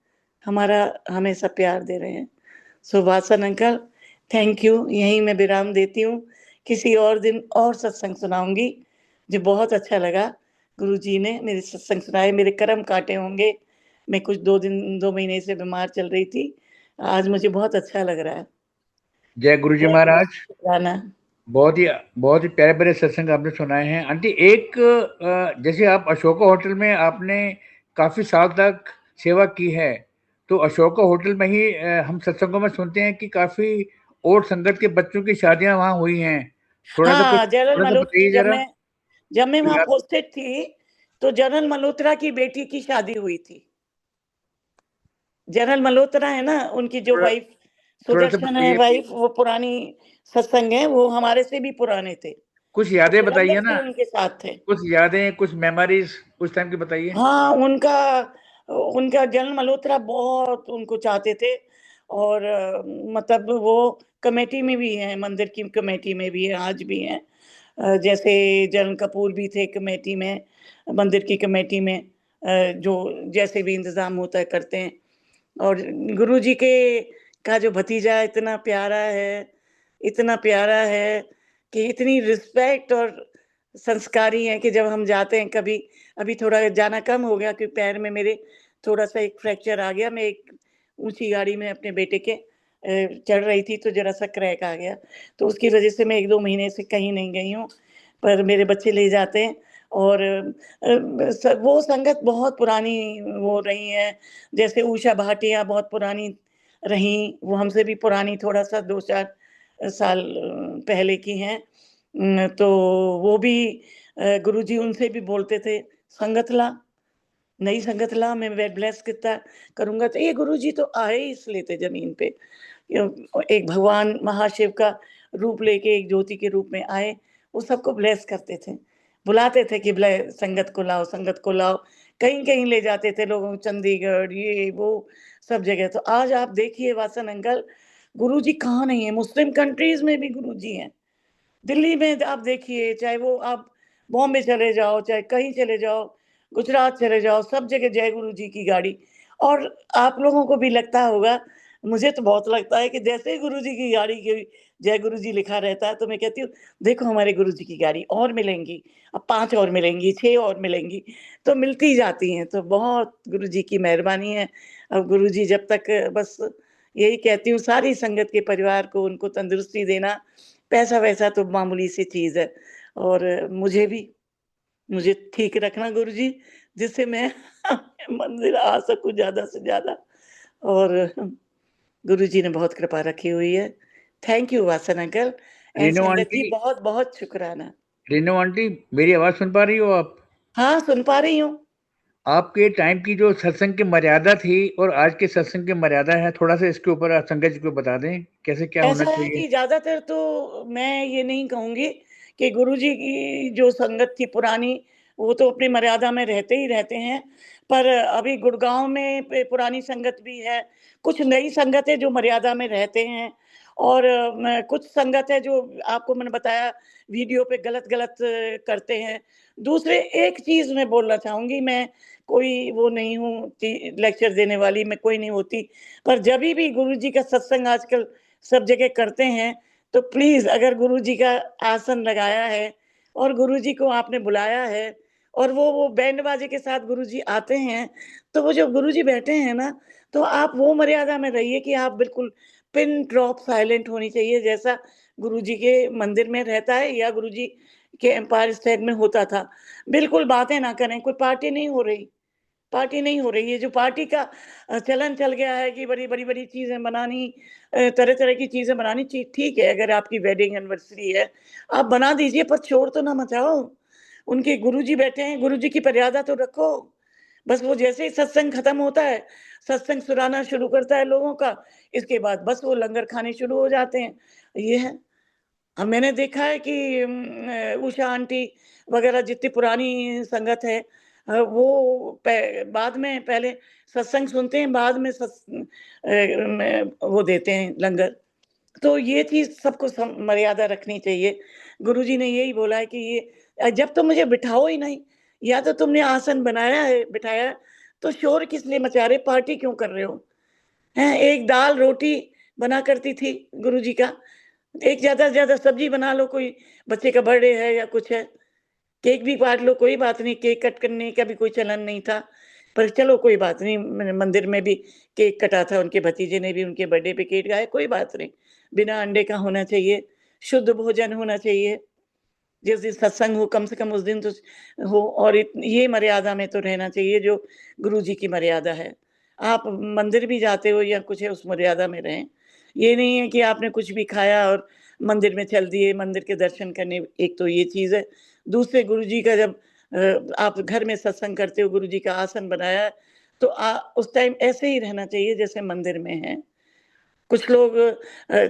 [SPEAKER 2] हमारा हमेशा प्यार दे रहे हैं। सो वासन अंकल, थैंक यू, यहीं मैं विराम देती हूँ। किसी और दिन और सत्संग सुनाऊँगी, जो बहुत अच्छा लगा। गुरुजी ने मेरे सत्संग सुनाए, मेरे कर्म काटे होंगे। मैं कुछ 2 महीने से बीमार चल रही थी, आज मुझे बहुत अच्छा लग रहा है।
[SPEAKER 1] जय गुरु जी
[SPEAKER 2] जय गुरु
[SPEAKER 1] महाराज।
[SPEAKER 2] शुक्राना।
[SPEAKER 1] बहुत ही प्यारे प्यारे सत्संग आपने सुनाए हैं आंटी। एक जैसे आप अशोका होटल में आपने काफी साल तक सेवा की है, तो अशोका होटल में ही हम सत्संगों में सुनते हैं कि काफी और संगत के बच्चों की शादियां वहां हुई हैं। थोड़ा सा कुछ
[SPEAKER 2] हाँ, जनरल
[SPEAKER 1] थोड़ा सा
[SPEAKER 2] मल्होत्रा,
[SPEAKER 1] बताइए जरा।
[SPEAKER 2] जब मैं
[SPEAKER 1] तो
[SPEAKER 2] वहाँ
[SPEAKER 1] याद
[SPEAKER 2] पोस्टेड थी, तो जनरल मल्होत्रा की बेटी की शादी हुई थी। जनरल मल्होत्रा है ना, उनकी जो
[SPEAKER 1] थोड़ा
[SPEAKER 2] वाइफ
[SPEAKER 1] थोड़ा सा
[SPEAKER 2] सुदर्शन है
[SPEAKER 1] बताइए
[SPEAKER 2] वाइफ, वो पुरानी सत्संग है, वो हमारे से भी पुराने थे,
[SPEAKER 1] कुछ
[SPEAKER 2] वो
[SPEAKER 1] यादें
[SPEAKER 2] जलंधर
[SPEAKER 1] बताइए
[SPEAKER 2] से
[SPEAKER 1] ना।
[SPEAKER 2] उनके साथ थे।
[SPEAKER 1] कुछ यादें, कुछ मेमोरीज उस टाइम की बताइए।
[SPEAKER 2] हाँ, उनका जनरल मल्होत्रा बहुत उनको चाहते थे, और मतलब वो कमेटी में भी हैं, मंदिर की कमेटी में भी है, आज भी हैं। जैसे जनरल कपूर भी थे कमेटी में, मंदिर की कमेटी में, जो जैसे भी इंतज़ाम होता है करते हैं। और गुरुजी के का जो भतीजा इतना प्यारा है कि इतनी रिस्पेक्ट और संस्कारी है कि जब हम जाते हैं कभी, अभी थोड़ा जाना कम हो गया क्योंकि पैर में मेरे थोड़ा-सा एक फ्रैक्चर आ गया। मैं एक ऊँची गाड़ी में अपने बेटे के चढ़ रही थी तो ज़रा-सा क्रैक आ गया। तो उसकी वज़ह से मैं 1-2 महीने से कहीं नहीं गई हूँ, पर मेरे बच्चे ले जाते हैं। और वो संगत बहुत पुरानी वो रही है, जैसे उषा भाटिया बहुत पुरानी रहीं, वो हमसे भी पुरानी थोड़ा-सा 2-4 साल पहले की हैं। तो वो भी गुरुजी उनसे भी बोलते थे, "संगत ला, नई संगत ला, मैं ब्लेस कितना करूँगा।" तो ये गुरुजी तो आए ही इसलिए थे ज़मीन पे। एक भगवान महाशिव का रूप लेके एक ज्योति के रूप में आए, वो सबको ब्लेस करते थे। बुलाते थे कि संगत को लाओ, संगत को लाओ। कहीं-कहीं ले जाते थे लोगों को, चंडीगढ़, ये वो सब जगह। तो आज आप देखिए वासन अंकल, गुरुजी कहाँ नहीं है, मुस्लिम कंट्रीज़ में भी गुरुजी हैं। दिल्ली में आप देखिए, चाहे वो आप बॉम्बे चले जाओ, चाहे कहीं चले जाओ, गुजरात चले जाओ, सब जगह जय गुरु जी की गाड़ी। और आप लोगों को भी लगता होगा, मुझे तो बहुत लगता है कि जैसे ही गुरुजी की गाड़ी की जय गुरु जी लिखा रहता है, तो मैं कहती हूँ देखो हमारे गुरुजी की गाड़ी और मिलेंगी, अब 5 और मिलेंगी, 6 और मिलेंगी, तो मिलती जाती हैं। तो बहुत गुरुजी की मेहरबानी है। अब गुरुजी जब तक बस यही कहती हूँ सारी संगत के परिवार को, उनको तंदुरुस्ती देना, पैसा-वैसा तो मामूली सी चीज़ है, और मुझे ठीक रखना गुरुजी, जिससे मैं मंदिर आ सकूँ ज़्यादा से ज़्यादा, और गुरुजी ने बहुत कृपा रखी हुई है। Thank you Vasan uncle and
[SPEAKER 1] Renu
[SPEAKER 2] संगत जी,
[SPEAKER 1] आंटी,
[SPEAKER 2] बहुत-बहुत शुक्राना।
[SPEAKER 1] रेणु आंटी, मेरी आवाज सुन पा रही हो आप?
[SPEAKER 2] हाँ, सुन पा रही हूँ।
[SPEAKER 1] आपके टाइम की जो सत्संग की मर्यादा थी और आज के सत्संग की मर्यादा है, थोड़ा सा इसके ऊपर आप संगत जी को बता दें कैसे क्या होना
[SPEAKER 2] ऐसा है
[SPEAKER 1] चाहिए।
[SPEAKER 2] कि ज़्यादातर तो मैं ये नहीं कहूँगी कि गुरुजी की जो संगत थी पुरानी, वो तो अपनी मर्यादा में रहते ही रहते हैं। पर अभी गुड़गाँव में पुरानी संगत भी है, कुछ नई संगत है जो मर्यादा में रहते हैं, और कुछ संगत है जो आपको मैंने बताया वीडियो पे गलत-गलत करते हैं। दूसरे एक चीज़ मैं बोलना चाहूँगी, मैं कोई वो नहीं हूँ कि लेक्चर देने वाली, मैं कोई नहीं होती, पर जभी भी गुरुजी का सत्संग आजकल सब जगह करते हैं, तो प्लीज़ अगर गुरुजी का आसन लगाया है और गुरुजी को आपने बुलाया है और वो बैंड बाजे के साथ गुरुजी आते हैं, तो वो जो गुरुजी बैठे हैं ना, तो आप वो मर्यादा में रहिए कि आप बिल्कुल पिन ड्रॉप साइलेंट होनी चाहिए, जैसा गुरुजी के मंदिर में रहता है या गुरुजी के एम्पायर स्टेट में होता था। बिल्कुल बातें ना करें, कोई पार्टी नहीं हो रही। पार्टी नहीं हो रही है, जो पार्टी का चलन चल गया है कि बड़ी-बड़ी चीज़ें बनानी, तरह-तरह की चीज़ें बनानी, ठीक है, अगर आपकी वेडिंग एनिवर्सरी है, आप बना दीजिए, पर शोर तो ना मचाओ। उनके गुरुजी बैठे हैं, गुरुजी की मर्यादा तो रखो। बस वो जैसे ही सत्संग खत्म होता है, सत्संग सुनाना शुरू करता है लोगों का, इसके बाद बस वो लंगर खाने शुरू हो जाते हैं। ये है। मैंने देखा है कि उषा आंटी वगैरह जितनी पुरानी संगत है, वो बाद में पहले सत्संग सुनते हैं, बाद में वो देते हैं लंगर। तो ये चीज़ सबको मर्यादा रखनी चाहिए। गुरुजी ने यही बोला है कि ये जब तुम मुझे बिठाओ ही नहीं, या तो तुमने आसन बनाया है बिठाया है, तो शोर किस लिए मचा रहे, पार्टी क्यों कर रहे हो? हैं, एक दाल रोटी बना करती थी गुरुजी का, एक ज़्यादा से ज़्यादा सब्जी बना लो, कोई बच्चे का बर्थडे है या कुछ है, केक भी काट लो, कोई बात नहीं, केक कट करने का भी कोई चलन नहीं था। पर चलो कोई बात नहीं, मंदिर में भी केक कटा था, उनके भतीजे ने भी उनके बर्थडे पे केक खाया, कोई बात नहीं। बिना अंडे का होना चाहिए, शुद्ध भोजन होना चाहिए। जिस दिन सत्संग हो कम से कम उस दिन तो हो, और ये मर्यादा में तो रहना चाहिए जो गुरुजी की मर्यादा है। आप मंदिर भी जाते हो या कुछ है, उस मर्यादा में रहें। ये नहीं है कि आपने कुछ भी खाया और मंदिर में चल दिए, मंदिर के दर्शन करने, एक तो ये चीज़ है। दूसरे गुरुजी का जब आप घर में सत्संग करते हो, गुरुजी का आसन बनाया है, तो उस टाइम ऐसे ही रहना चाहिए जैसे मंदिर में है। कुछ लोग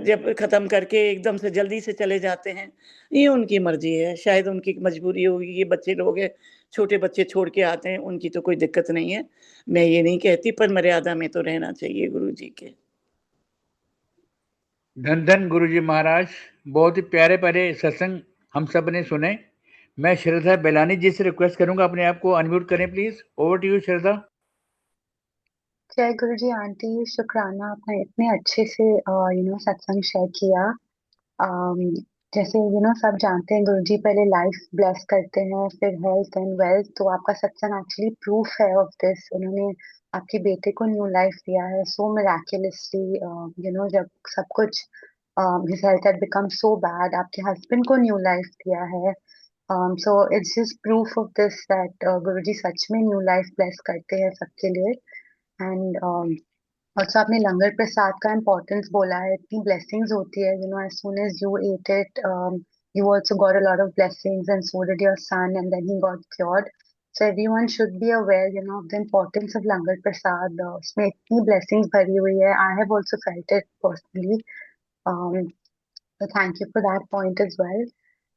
[SPEAKER 2] जब खत्म करके एकदम से जल्दी से चले जाते हैं, ये उनकी मर्ज़ी है, शायद उनकी मजबूरी होगी, ये बच्चे लोग हैं, छोटे बच्चे छोड़ के आते हैं, उनकी तो कोई दिक्कत नहीं है। मैं ये नहीं कहती, पर मर्यादा में तो रहना चाहिए गुरुजी के।
[SPEAKER 1] धन धन गुरुजी महाराज, बहुत ही प्यारे प्यारे सत्संग हम सब ने सुने। मैं श्रद्धा बेलानी जी से रिक्वेस्ट करूंगा अपने आप को अनम्यूट करें प्लीज। ओवर टू यू श्रद्धा।
[SPEAKER 3] जय गुरु जी आंटी, शुक्राना आपने इतने अच्छे से सत्संग शेयर किया। अम, जैसे सब जानते हैं गुरु जी पहले लाइफ ब्लेस करते हैं, फिर हेल्थ एंड वेल्थ। तो आपका सत्संग एक्चुअली प्रूफ है ऑफ दिस। उन्होंने आपके बेटे को न्यू लाइफ दिया है सो मिराक्युलसली। जब सब कुछ his health had become so bad, आपके हस्बैंड को न्यू लाइफ दिया है। So it's just proof of this that गुरु जी सच में न्यू लाइफ ब्लेस करते हैं सबके लिए। एंड also आपने लंगर प्रसाद का इम्पोर्टेंस बोला है, इतनी ब्लेसिंग्स होती है, as soon as you ate it, you also got a lot of blessings, and so did your son, and then he got cured. So everyone should be aware, of the importance of langar prasad. उसमें इतनी blessings भरी हुई है. I have also felt it personally. Um, so thank you for that point as well.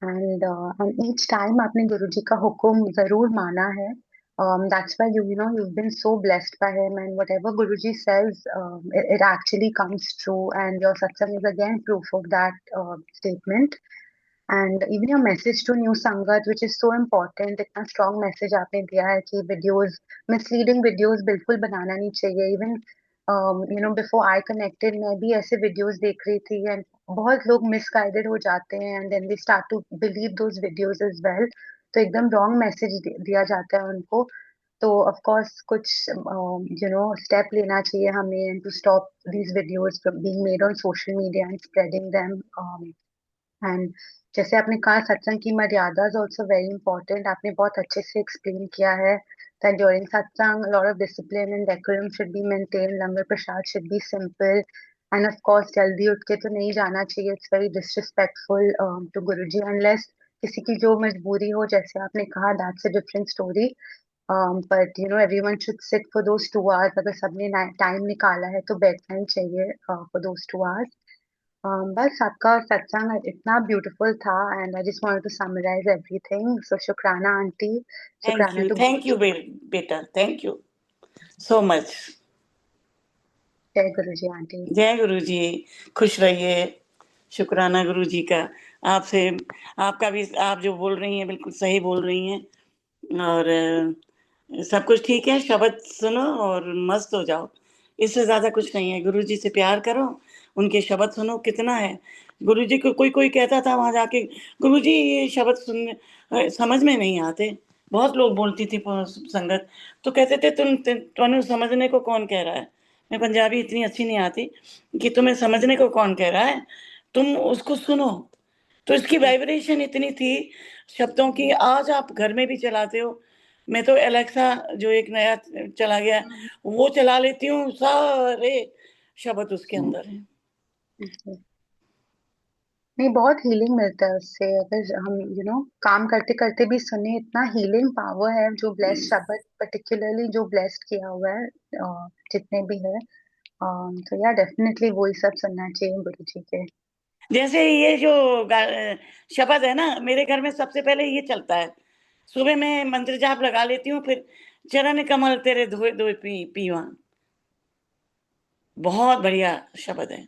[SPEAKER 3] And each time आपने गुरुजी का हुक्म जरूर माना है. That's why you've been so blessed by him, and whatever Guruji says, it actually comes true, and your satsang is again proof of that statement. And even your message to new sangat, which is so important, इतना strong message आपने दिया है कि videos, misleading videos बिल्कुल बनाना नहीं चाहिए. Even before I connected मैं भी ऐसे वीडियोस देख रही थी एंड बहुत लोग मिसगाइडेड हो जाते हैं and then they start to believe those videos as well. तो एकदम रॉन्ग मैसेज दिया जाता है उनको। तो ऑफ कोर्स कुछ स्टेप लेना चाहिए हमें to stop these videos from being made on social media and spreading them. And जैसे आपने कहा सत्संग की मर्यादा इज ऑल्सो वेरी इंपॉर्टेंट। आपने बहुत अच्छे से एक्सप्लेन किया है that during satsang a lot of discipline and decorum should be maintained. Langar prasad should be simple and of course jaldi उठ के तो नहीं जाना चाहिए. It's very disrespectful to Guruji unless किसी की जो मजबूरी हो जैसे आपने कहा that's a different story. But everyone should sit for those 2 hours. अगर सबने टाइम निकाला है तो बेड टाइम चाहिए for those 2 hours. बस आपका सत्संग इतना ब्यूटीफुल था and I just wanted to summarise everything. So शुक्राना आंटी, शुक्राना टू
[SPEAKER 2] थैंक यू बेटा, थैंक यू सो मच।
[SPEAKER 3] जय गुरु जी आंटी।
[SPEAKER 2] जय गुरु जी, खुश रहिए। शुक्राना गुरु जी का। आपसे आपका भी, आप जो बोल रही हैं बिल्कुल सही बोल रही हैं और सब कुछ ठीक है। शब्द सुनो और मस्त हो जाओ, इससे ज्यादा कुछ नहीं है। गुरु जी से प्यार करो, उनके शब्द सुनो, कितना है। गुरु जी को कोई कोई कहता था वहां जाके, गुरु जी ये शब्द सुन समझ में नहीं आते। बहुत लोग बोलती थी संगत, तो कहते थे तुम्हें समझने को कौन कह रहा है। मैं पंजाबी इतनी अच्छी नहीं आती कि तुम्हें समझने को कौन कह रहा है, तुम उसको सुनो। तो इसकी वाइब्रेशन इतनी थी शब्दों की। आज आप घर में भी चलाते हो, मैं तो एलेक्सा जो एक नया चला गया वो चला लेती हूँ, सारे शब्द उसके अंदर हैं।
[SPEAKER 3] नहीं, बहुत हीलिंग मिलता है उससे। अगर हम काम करते करते भी सुने, इतना हीलिंग पावर है जो ब्लेस्ड शब्द पर्टिकुलरली जो ब्लेस्ड किया हुआ है जितने भी है। तो या डेफिनेटली वही सब सुनना चाहिए गुरु जी के।
[SPEAKER 2] जैसे ये जो शब्द है ना, मेरे घर में सबसे पहले ये चलता है। सुबह मैं मंत्र जाप लगा लेती हूँ, फिर चरण कमल तेरे धोए धोए पीवा। बहुत बढ़िया शब्द है।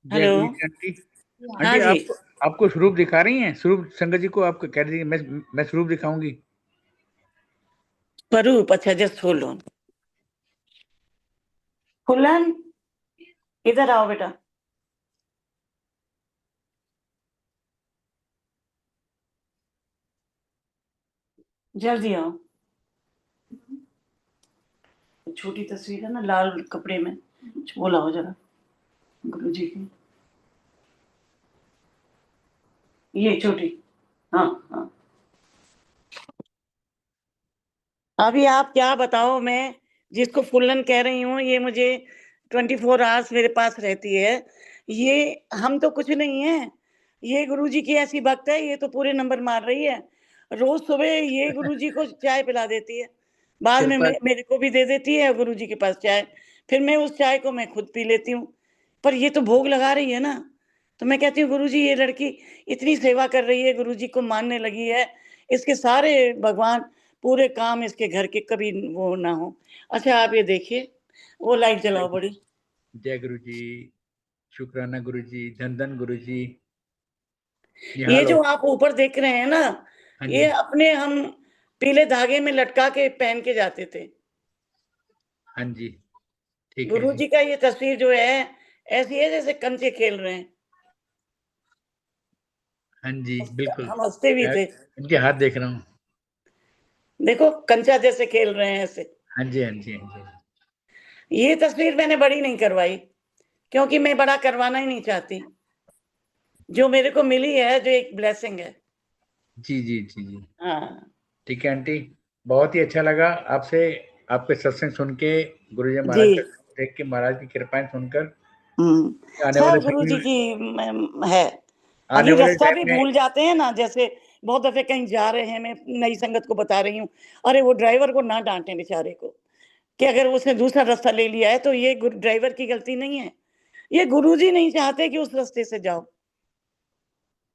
[SPEAKER 1] जय
[SPEAKER 2] हेलो।
[SPEAKER 1] गुरु जी आंटी।
[SPEAKER 2] हाँ
[SPEAKER 1] आंटी
[SPEAKER 2] जी,
[SPEAKER 1] आपको स्वरूप दिखा रही हैं? स्वरूप संगत जी को आपको कह रही है मैं स्वरूप दिखाऊंगी।
[SPEAKER 2] स्वरूप। अच्छा, जस्ट होल्ड ऑन। फुलन, इधर आओ बेटा, जल्दी आओ। छोटी तस्वीर है ना, लाल कपड़े में, बोला हो जरा गुरु जी की, ये छोटी। हाँ हाँ। अभी आप क्या बताओ, मैं जिसको फुल्लन कह रही हूँ ये मुझे 24 आवर्स मेरे पास रहती है। ये हम तो कुछ नहीं है, ये गुरुजी की ऐसी भक्त है, ये तो पूरे नंबर मार रही है। रोज सुबह ये गुरुजी को चाय पिला देती है, बाद में
[SPEAKER 1] कृपा।
[SPEAKER 2] मेरे को भी दे देती है गुरुजी के पास चाय। फिर मैं उस चाय को मैं खुद पी लेती हूँ। पर ये तो भोग लगा रही है ना। तो मैं कहती हूँ गुरुजी ये लड़की इतनी सेवा कर रही है, गुरुजी को मानने लगी है, इसके सारे भगवान पूरे काम इसके घर के कभी वो ना हो। अच्छा आप ये देखिए, वो लाइट जलाओ बड़ी।
[SPEAKER 1] जय गुरु जी, शुक्राना गुरु जी, धन धन गुरु जी।
[SPEAKER 2] ये
[SPEAKER 1] निहाल
[SPEAKER 2] जो
[SPEAKER 1] हो।
[SPEAKER 2] आप ऊपर देख रहे हैं ना,
[SPEAKER 1] हाँ
[SPEAKER 2] ये
[SPEAKER 1] जी।
[SPEAKER 2] अपने हम पीले धागे में लटका के पहन के जाते थे।
[SPEAKER 1] हाँ जी, ठीक है
[SPEAKER 2] गुरु
[SPEAKER 1] जी।
[SPEAKER 2] जी का ये तस्वीर जो है ऐसी है जैसे कंचे खेल रहे हैं।
[SPEAKER 1] हाँ जी, बिल्कुल।
[SPEAKER 2] हम हंसते भी थे,
[SPEAKER 1] इनके हाथ देख रहा हूँ।
[SPEAKER 2] देखो कंचा जैसे खेल रहे हैं ऐसे।
[SPEAKER 1] हाँ जी, हाँ जी, हाँ जी।
[SPEAKER 2] ये तस्वीर मैंने बड़ी नहीं करवाई, क्योंकि मैं बड़ा करवाना ही नहीं चाहती। जो मेरे को मिली है, जो एक ब्लेसिंग है।
[SPEAKER 1] जी जी जी जी।
[SPEAKER 2] हाँ
[SPEAKER 1] ठीक है आंटी, बहुत ही अच्छा लगा आपसे, आपके सत्संग सुन के, गुरु जी
[SPEAKER 2] जी।
[SPEAKER 1] महाराज का देख के, महाराज की कृपाएं सुनकर। आने वाले
[SPEAKER 2] सब गुरु
[SPEAKER 1] समय
[SPEAKER 2] जी
[SPEAKER 1] में,
[SPEAKER 2] की है।
[SPEAKER 1] आने
[SPEAKER 2] अभी
[SPEAKER 1] वाले
[SPEAKER 2] रास्ता भी
[SPEAKER 1] टाइम में।
[SPEAKER 2] भूल जाते हैं ना, जैसे बहुत दफे कहीं जा रहे हैं, मैं नई संगत को बता रही हूँ, अरे वो ड्राइवर को ना डांटे बेचारे को, कि अगर उसने दूसरा रास्ता ले लिया है तो ये ड्राइवर की गलती नहीं है, ये गुरुजी नहीं चाहते कि उस रास्ते से जाओ।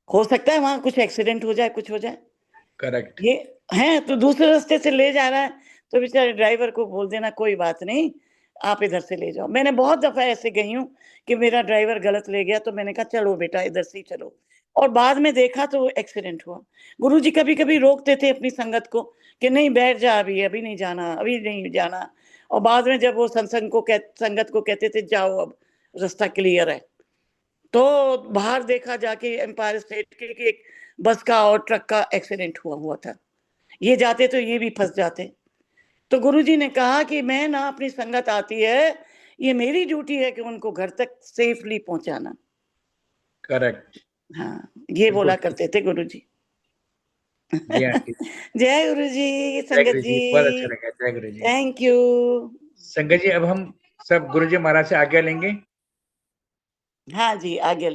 [SPEAKER 2] हो सकता है वहां कुछ एक्सीडेंट हो जाए, कुछ हो जाए,
[SPEAKER 1] करेक्ट।
[SPEAKER 2] ये है तो दूसरे रास्ते से ले जा रहा है, तो बेचारे ड्राइवर को बोल देना कोई बात नहीं, आप इधर से ले जाओ। मैंने बहुत दफा ऐसे गई हूँ कि मेरा ड्राइवर गलत ले गया, तो मैंने कहा चलो बेटा इधर से ही चलो, और बाद में देखा तो एक्सीडेंट हुआ। गुरुजी कभी कभी रोकते थे अपनी संगत को कि नहीं बैठ जा, अभी नहीं जाना, अभी नहीं जाना। और बाद में जब वो संगत को कहते थे जाओ अब रास्ता क्लियर है, तो बाहर देखा जाके एम्पायर स्टेट के कि एक बस का और ट्रक का एक्सीडेंट हुआ था। ये जाते तो ये भी फंस जाते। तो गुरुजी ने कहा कि मैं ना, अपनी संगत आती है, ये मेरी ड्यूटी है कि उनको घर तक सेफली पहुंचाना।
[SPEAKER 1] करेक्ट।
[SPEAKER 2] हाँ, ये बोला
[SPEAKER 1] बिल्कुल।
[SPEAKER 2] करते थे गुरुजी।
[SPEAKER 1] जी आंटी,
[SPEAKER 2] जय गुरुजी,
[SPEAKER 1] जय
[SPEAKER 2] संगत
[SPEAKER 1] गुरु जी, बहुत अच्छा
[SPEAKER 2] जी,
[SPEAKER 1] लगा। जय गुरु जी।
[SPEAKER 2] Thank you.
[SPEAKER 1] संगत जी, अब हम सब गुरु जी महाराज से आज्ञा लेंगे।
[SPEAKER 2] हाँ जी, आगे